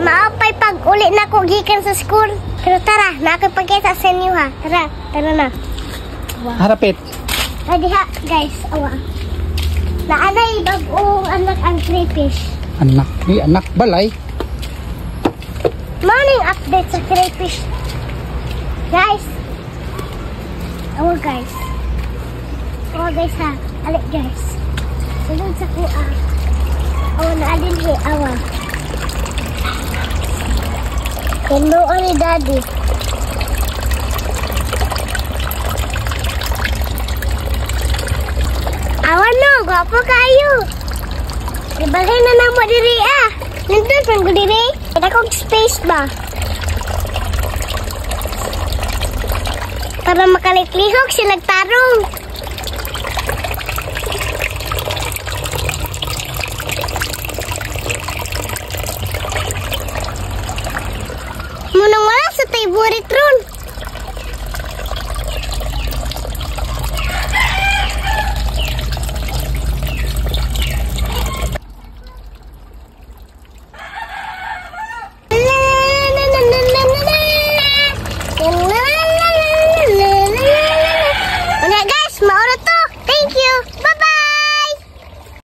maapay pag uli na ko gikan sa school. Pero tara, nakipagkita sa inyo ha. Tara na. Wow. Harapit. Adi ha, guys, awa. Naanay bag-ong anak ang crayfish. Anak balay. Morning update sa crayfish. Guys. Awa guys. Awa guys ha. Alik guys. Sunod sa kuha. Awa na alin he. Awa. Hello ni daddy. Awa no. Gwapo kayo. Ibalhin na namo diri ah. Nandun pang ko diri. Ada kong space ba? Para makaliklihok sila tarong. Munang wala sa favorite ron.